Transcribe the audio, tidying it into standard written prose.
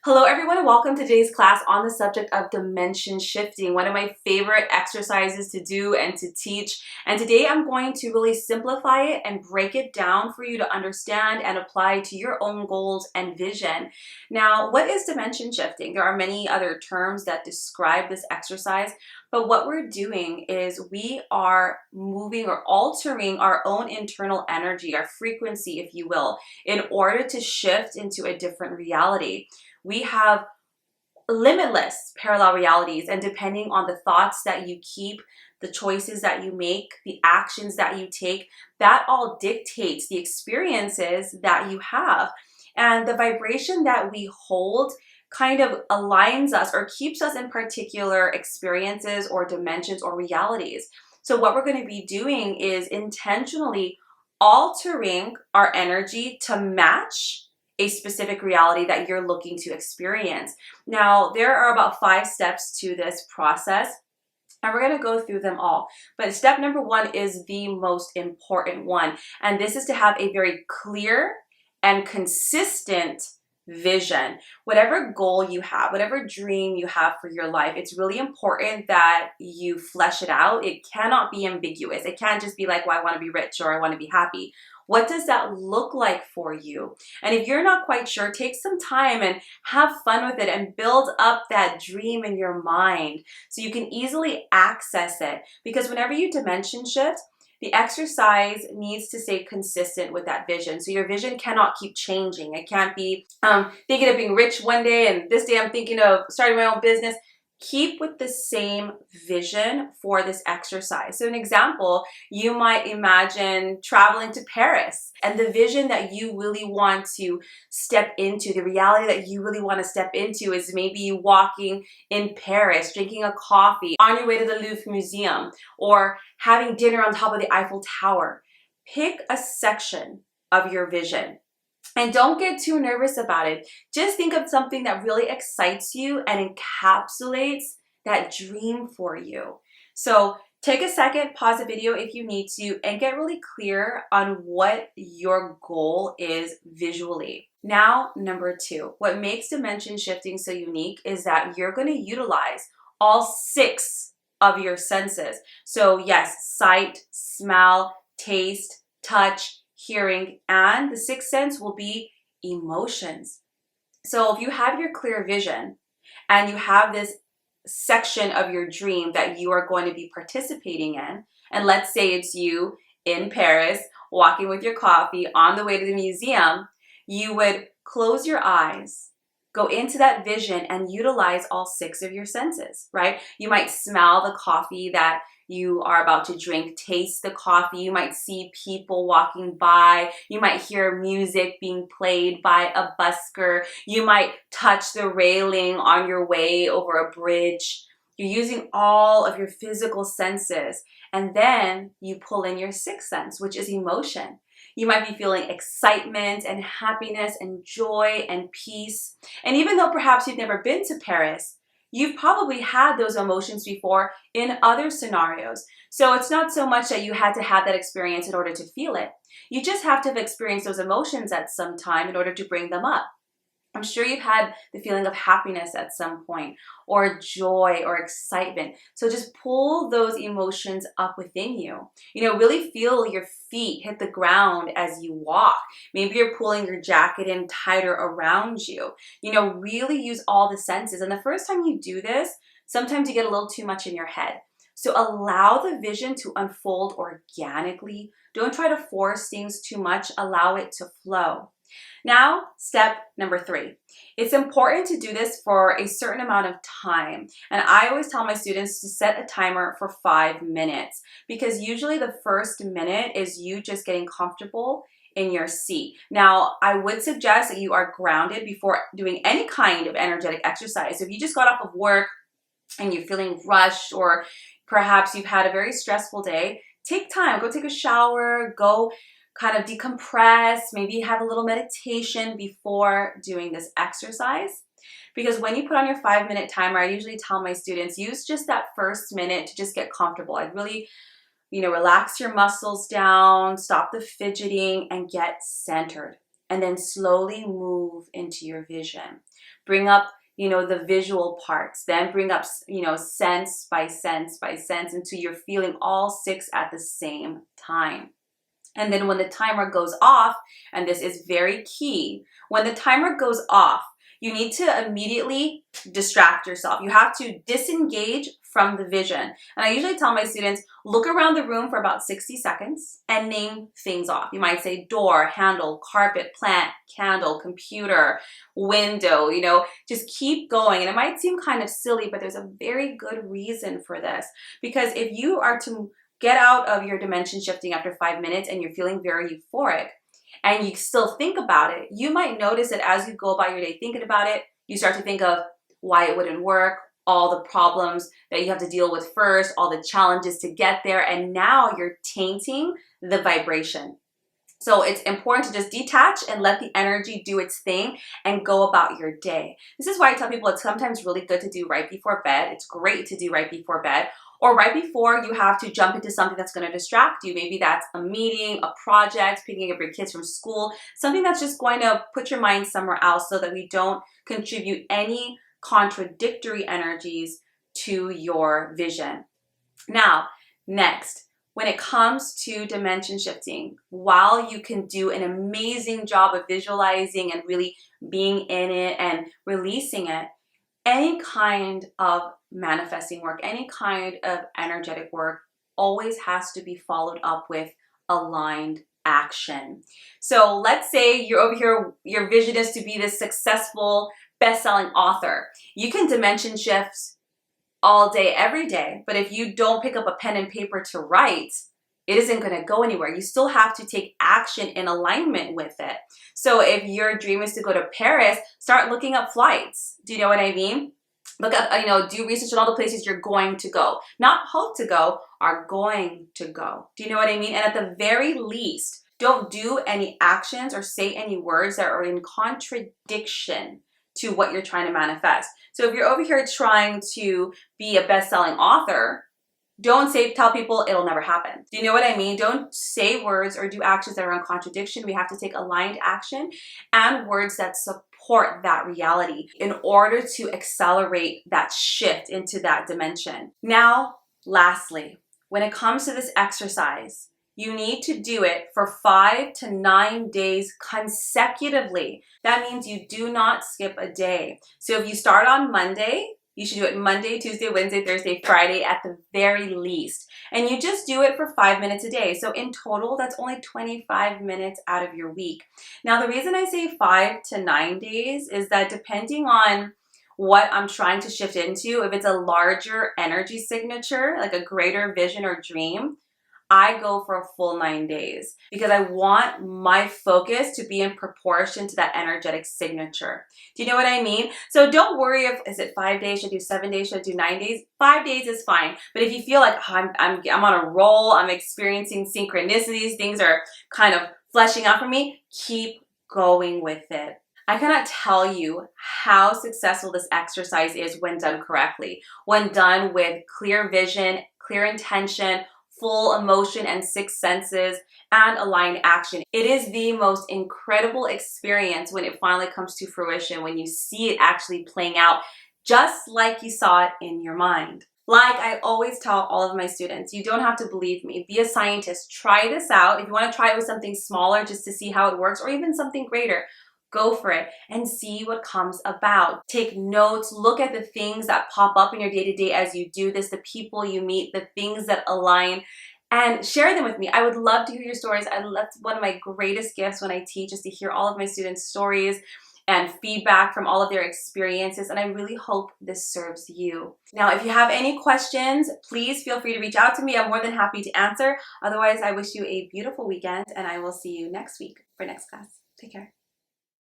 Hello everyone and welcome to today's class on the subject of dimension shifting, one of my favorite exercises to do and to teach. And today I'm going to really simplify it and break it down for you to understand and apply to your own goals and vision. Now, what is dimension shifting? There are many other terms that describe this exercise, but what we're doing is we are moving or altering our own internal energy, our frequency, if you will, in order to shift into a different reality. We have limitless parallel realities, and depending on the thoughts that you keep, the choices that you make, the actions that you take, that all dictates the experiences that you have. And the vibration that we hold kind of aligns us or keeps us in particular experiences or dimensions or realities. So what we're going to be doing is intentionally altering our energy to match a specific reality that you're looking to experience. Now, there are about 5 steps to this process, and we're going to go through them all. But step number 1 is the most important one, and this is to have a very clear and consistent vision. Whatever goal you have, whatever dream you have for your life, it's really important that you flesh it out. It cannot be ambiguous. It can't just be like, well, I want to be rich or I want to be happy. What does that look like for you? And if you're not quite sure, take some time and have fun with it and build up that dream in your mind so you can easily access it. Because whenever you dimension shift, the exercise needs to stay consistent with that vision. So your vision cannot keep changing. It can't be thinking of being rich one day and this day I'm thinking of starting my own business. Keep with the same vision for this exercise. So an example, you might imagine traveling to Paris, and the vision that you really want to step into, the reality that you really want to step into is maybe you walking in Paris, drinking a coffee on your way to the Louvre Museum, or having dinner on top of the Eiffel Tower. Pick a section of your vision. And don't get too nervous about it. Just think of something that really excites you and encapsulates that dream for you. So take a second, pause the video if you need to, and get really clear on what your goal is visually. Now, number 2, what makes dimension shifting so unique is that you're going to utilize all 6 of your senses. So yes, sight, smell, taste, touch, hearing, and the 6th sense will be emotions. So if you have your clear vision and you have this section of your dream that you are going to be participating in, and let's say it's you in Paris walking with your coffee on the way to the museum, you would close your eyes, go into that vision, and utilize all 6 of your senses, right? You might smell the coffee that you are about to drink, taste the coffee, you might see people walking by, you might hear music being played by a busker, you might touch the railing on your way over a bridge. You're using all of your physical senses, and then you pull in your 6th sense, which is emotion. You might be feeling excitement and happiness and joy and peace. And even though perhaps you've never been to Paris, you've probably had those emotions before in other scenarios. So it's not so much that you had to have that experience in order to feel it. You just have to have experienced those emotions at some time in order to bring them up. I'm sure you've had the feeling of happiness at some point, or joy or excitement. So just pull those emotions up within you. Really feel your feet hit the ground as you walk. Maybe you're pulling your jacket in tighter around you. Really use all the senses. And the first time you do this, sometimes you get a little too much in your head. So allow the vision to unfold organically. Don't try to force things too much. Allow it to flow. Now, step number 3. It's important to do this for a certain amount of time. And I always tell my students to set a timer for 5 minutes, because usually the first minute is you just getting comfortable in your seat. Now, I would suggest that you are grounded before doing any kind of energetic exercise. If you just got off of work and you're feeling rushed, or perhaps you've had a very stressful day, take time, go take a shower, go kind of decompress, maybe have a little meditation before doing this exercise. Because when you put on your 5-minute timer, I usually tell my students, use just that first minute to just get comfortable. I'd really, relax your muscles down, stop the fidgeting, and get centered. and then slowly move into your vision. Bring up, the visual parts, then bring up, sense by sense by sense until you're feeling all 6 at the same time. And then when the timer goes off, and this is very key, when the timer goes off, you need to immediately distract yourself. You have to disengage from the vision. And I usually tell my students, look around the room for about 60 seconds and name things off. You might say door, handle, carpet, plant, candle, computer, window, just keep going. And it might seem kind of silly, but there's a very good reason for this. Because if you are to get out of your dimension shifting after 5 minutes and you're feeling very euphoric and you still think about it, you might notice that as you go about your day thinking about it, you start to think of why it wouldn't work, all the problems that you have to deal with first, all the challenges to get there, and now you're tainting the vibration. So it's important to just detach and let the energy do its thing and go about your day. This is why I tell people it's sometimes really good to do right before bed. It's great to do right before bed, or right before you have to jump into something that's going to distract you. Maybe that's a meeting, a project, picking up your kids from school, something that's just going to put your mind somewhere else so that we don't contribute any contradictory energies to your vision. Now, next, when it comes to dimension shifting, while you can do an amazing job of visualizing and really being in it and releasing it, any kind of manifesting work, any kind of energetic work always has to be followed up with aligned action. So let's say you're over here, your vision is to be this successful best-selling author. You can dimension shift all day, every day, but if you don't pick up a pen and paper to write, it isn't going to go anywhere. You still have to take action in alignment with it. So if your dream is to go to Paris, start looking up flights. Do you know what I mean? Look up, do research on all the places you're going to go. Not hope to go, are going to go. Do you know what I mean? And at the very least, don't do any actions or say any words that are in contradiction to what you're trying to manifest. So if you're over here trying to be a best-selling author, don't tell people it'll never happen. Do you know what I mean? Don't say words or do actions that are in contradiction. We have to take aligned action and words that support that reality in order to accelerate that shift into that dimension. Now, lastly, when it comes to this exercise, you need to do it for 5 to 9 days consecutively. That means you do not skip a day. So if you start on Monday, you should do it Monday, Tuesday, Wednesday, Thursday, Friday at the very least. And you just do it for 5 minutes a day. So in total, that's only 25 minutes out of your week. Now, the reason I say 5 to 9 days is that depending on what I'm trying to shift into, if it's a larger energy signature, like a greater vision or dream, I go for a full 9 days because I want my focus to be in proportion to that energetic signature. Do you know what I mean? So don't worry is it 5 days, should I do 7 days, should I do 9 days? 5 days is fine. But if you feel like I'm on a roll, I'm experiencing synchronicities, things are kind of fleshing out for me, keep going with it. I cannot tell you how successful this exercise is when done correctly, when done with clear vision, clear intention, full emotion and 6 senses, and aligned action. It is the most incredible experience when it finally comes to fruition, when you see it actually playing out just like you saw it in your mind. Like I always tell all of my students, you don't have to believe me. Be a scientist. Try this out. If you want to try it with something smaller just to see how it works, or even something greater, go for it and see what comes about. Take notes, look at the things that pop up in your day-to-day as you do this, the people you meet, the things that align, and share them with me. I would love to hear your stories. That's one of my greatest gifts when I teach, is to hear all of my students' stories and feedback from all of their experiences, and I really hope this serves you. Now, if you have any questions, please feel free to reach out to me. I'm more than happy to answer. Otherwise, I wish you a beautiful weekend, and I will see you next week for next class. Take care.